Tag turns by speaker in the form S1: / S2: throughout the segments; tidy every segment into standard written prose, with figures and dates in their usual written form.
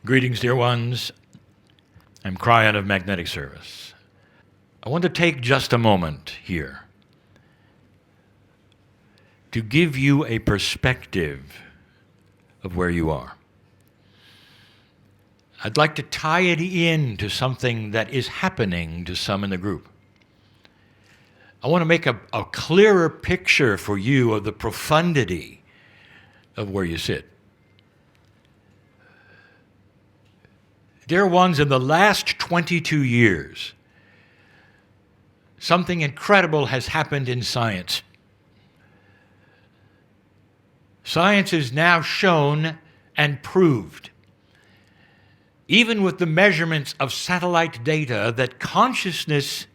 S1: Greetings, dear ones. I'm Kryon of Magnetic Service. I want to take just a moment here to give you a perspective of where you are. I'd like to tie it in to something that is happening to some in the group. I want to make a clearer picture for you of the profundity of where you sit. Dear ones, in the last 22 years, something incredible has happened in science. Science is now shown and proved, even with the measurements of satellite data, that consciousness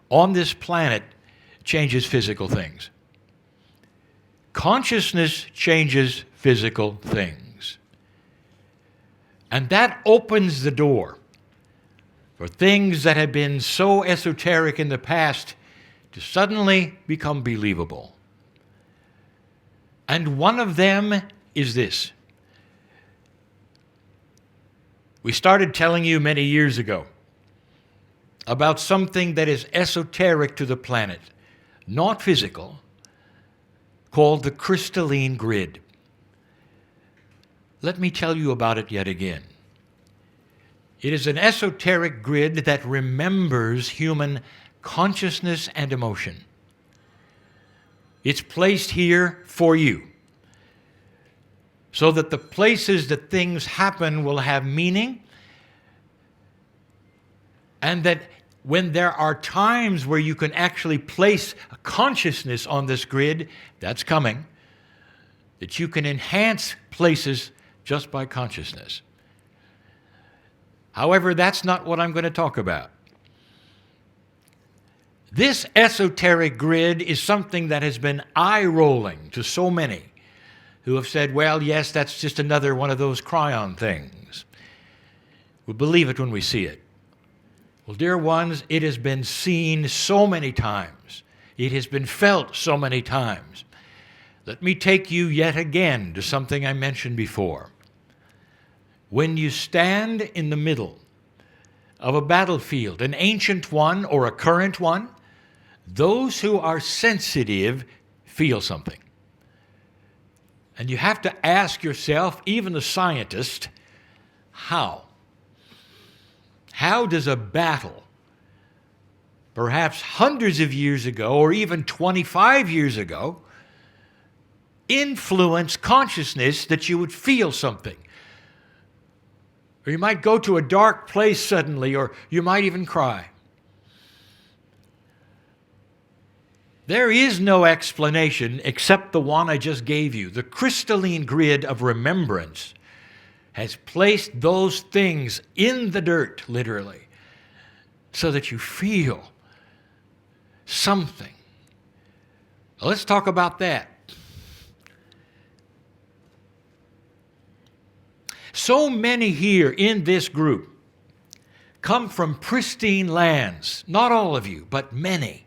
S1: on this planet changes physical things. Consciousness changes physical things. And that opens the door for things that have been so esoteric in the past to suddenly become believable. And one of them is this. We started telling you many years ago about something that is esoteric to the planet, not physical, called the Crystalline Grid. Let me tell you about it yet again. It is an esoteric grid that remembers human consciousness and emotion. It's placed here for you, so that the places that things happen will have meaning, and that when there are times where you can actually place a consciousness on this grid, that's coming, that you can enhance places just by consciousness. However, that's not what I'm going to talk about. This esoteric grid is something that has been eye-rolling to so many who have said, well, yes, that's just another one of those Kryon things. We'll believe it when we see it. Well, dear ones, it has been seen so many times. It has been felt so many times. Let me take you yet again to something I mentioned before. When you stand in the middle of a battlefield, an ancient one or a current one, those who are sensitive feel something. And you have to ask yourself, even the scientist, how? How does a battle, perhaps hundreds of years ago or even 25 years ago, influence consciousness that you would feel something? Or you might go to a dark place suddenly, or you might even cry. There is no explanation except the one I just gave you. The crystalline grid of remembrance has placed those things in the dirt, literally, so that you feel something. Let's talk about that. So many here in this group come from pristine lands. Not all of you, but many,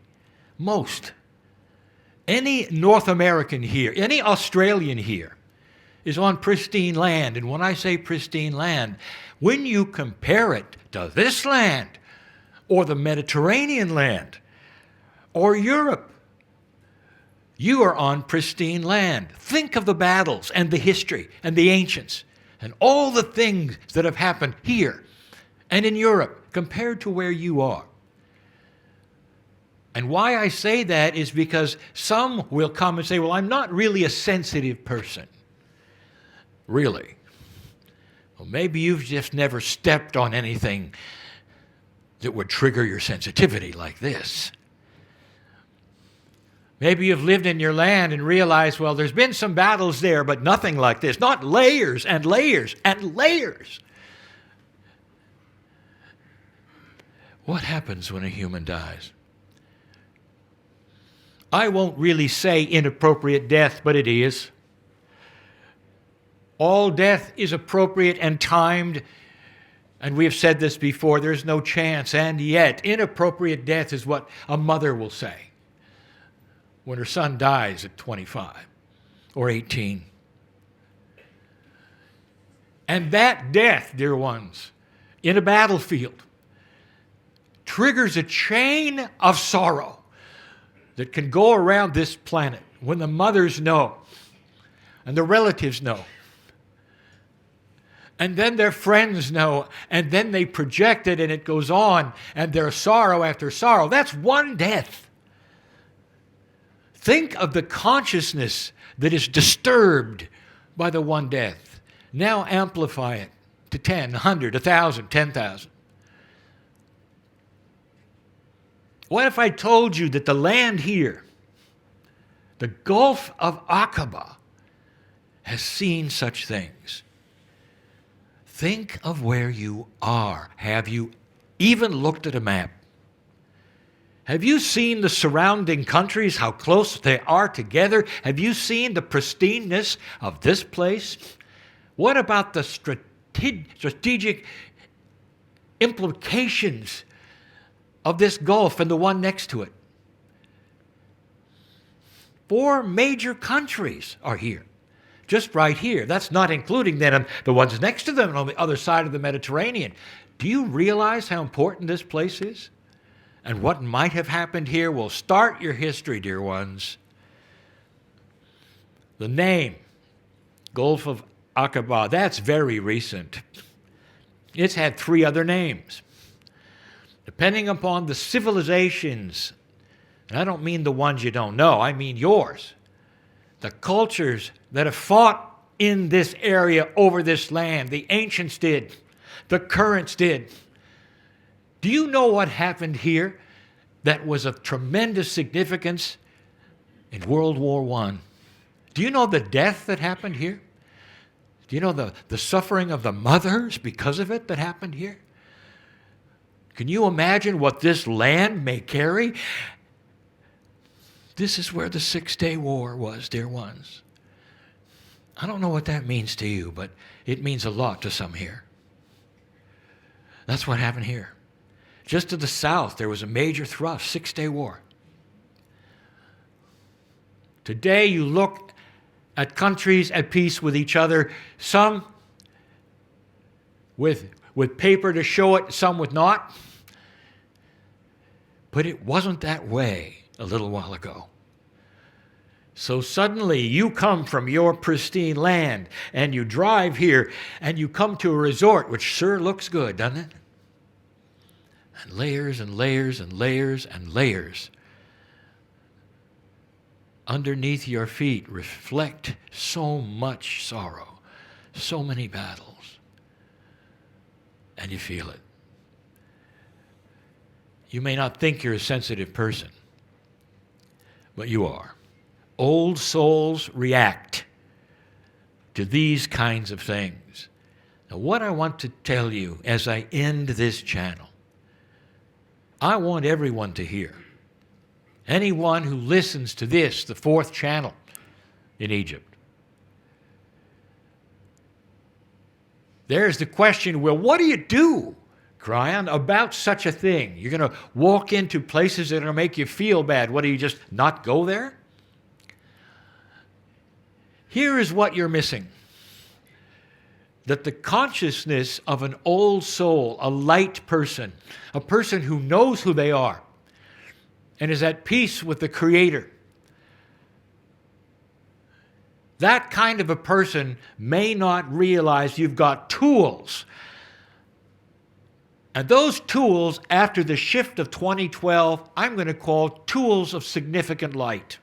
S1: most. Any North American here, any Australian here is on pristine land. And when I say pristine land, when you compare it to this land or the Mediterranean land or Europe, you are on pristine land. Think of the battles and the history and the ancients and all the things that have happened here and in Europe compared to where you are. And why I say that is because some will come and say, well, I'm not really a sensitive person. Really? Well, maybe you've just never stepped on anything that would trigger your sensitivity like this. Maybe you've lived in your land and realized, well, there's been some battles there, but nothing like this. Not layers and layers and layers. What happens when a human dies? I won't really say inappropriate death, but it is. All death is appropriate and timed, and we have said this before, there's no chance, and yet inappropriate death is what a mother will say when her son dies at 25 or 18. And that death, dear ones, in a battlefield, triggers a chain of sorrow that can go around this planet when the mothers know and the relatives know. And then their friends know, and then they project it, and it goes on, and there's sorrow after sorrow. That's one death. Think of the consciousness that is disturbed by the one death. Now amplify it to 10, 100, 1,000, 10,000. What if I told you that the land here, the Gulf of Aqaba, has seen such things? Think of where you are. Have you even looked at a map? Have you seen the surrounding countries, how close they are together? Have you seen the pristineness of this place? What about the strategic implications of this Gulf and the one next to it? 4 major countries are here. Just right here. That's not including then the ones next to them on the other side of the Mediterranean. Do you realize how important this place is? And what might have happened here will start your history, dear ones. The name, Gulf of Aqaba, that's very recent. It's had 3 other names. Depending upon the civilizations, and I don't mean the ones you don't know, I mean yours. The cultures that have fought in this area over this land. The ancients did. The currents did. Do you know what happened here that was of tremendous significance in World War I? Do you know the death that happened here? Do you know the suffering of the mothers because of it that happened here? Can you imagine what this land may carry? This is where the 6-Day War was, dear ones. I don't know what that means to you, but it means a lot to some here. That's what happened here. Just to the south, there was a major thrust, 6-Day War. Today, you look at countries at peace with each other, some with paper to show it, some with not. But it wasn't that way a little while ago. So suddenly you come from your pristine land and you drive here and you come to a resort, which sure looks good, doesn't it? And layers and layers and layers and layers underneath your feet reflect so much sorrow, so many battles, and you feel it. You may not think you're a sensitive person, but you are. Old souls react to these kinds of things. Now, what I want to tell you as I end this channel, I want everyone to hear. Anyone who listens to this, the 4th channel in Egypt. There's the question, well, what do you do, Kryon, about such a thing? You're going to walk into places that are going to make you feel bad. What, do you just not go there? Here is what you're missing. That the consciousness of an old soul, a light person, a person who knows who they are and is at peace with the Creator, that kind of a person may not realize you've got tools. And those tools, after the shift of 2012, I'm going to call tools of significant light.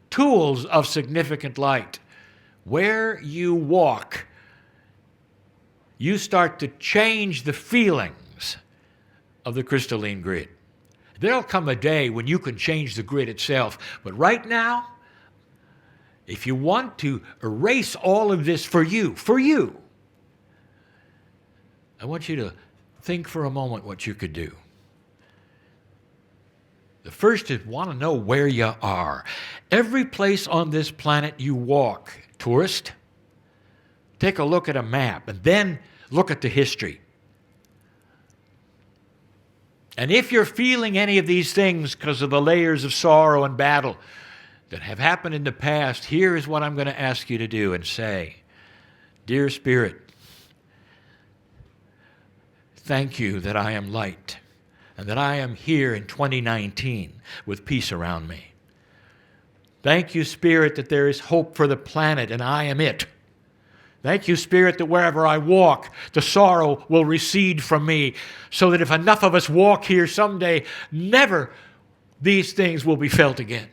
S1: Tools of significant light. Where you walk, you start to change the feelings of the crystalline grid. There'll come a day when you can change the grid itself. But right now, if you want to erase all of this for you, I want you to think for a moment what you could do. The first is want to know where you are. Every place on this planet you walk, tourist, take a look at a map and then look at the history. And if you're feeling any of these things because of the layers of sorrow and battle that have happened in the past, here is what I'm going to ask you to do and say. Dear Spirit, thank you that I am light and that I am here in 2019 with peace around me. Thank you, Spirit, that there is hope for the planet and I am it. Thank you, Spirit, that wherever I walk, the sorrow will recede from me, so that if enough of us walk here someday, never these things will be felt again.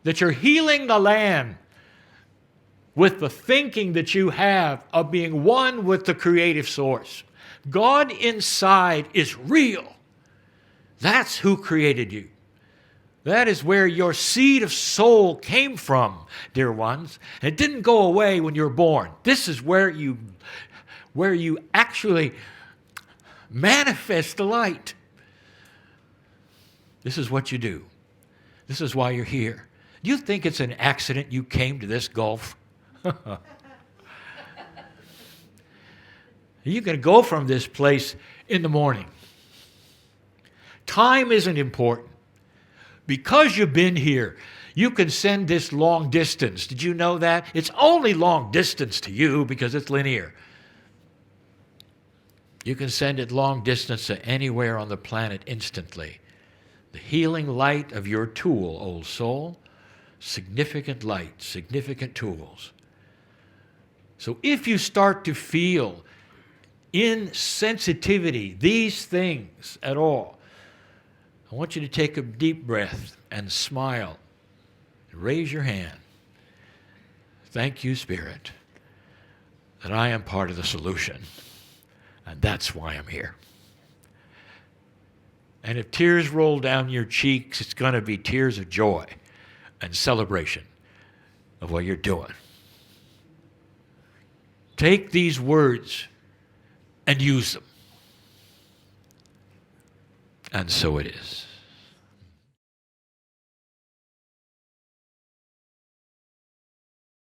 S1: That you're healing the land with the thinking that you have of being one with the creative source. God inside is real. That's who created you. That is where your seed of soul came from, dear ones. And it didn't go away when you were born. This is where you actually manifest the light. This is what you do. This is why you're here. Do you think it's an accident you came to this Gulf? You can go from this place in the morning. Time isn't important. Because you've been here, you can send this long distance. Did you know that? It's only long distance to you because it's linear. You can send it long distance to anywhere on the planet instantly. The healing light of your tool, old soul. Significant light, significant tools. So if you start to feel insensitivity, these things at all, I want you to take a deep breath and smile. Raise your hand. Thank you, Spirit, that I am part of the solution. And that's why I'm here. And if tears roll down your cheeks, it's going to be tears of joy and celebration of what you're doing. Take these words and use them. And so it is.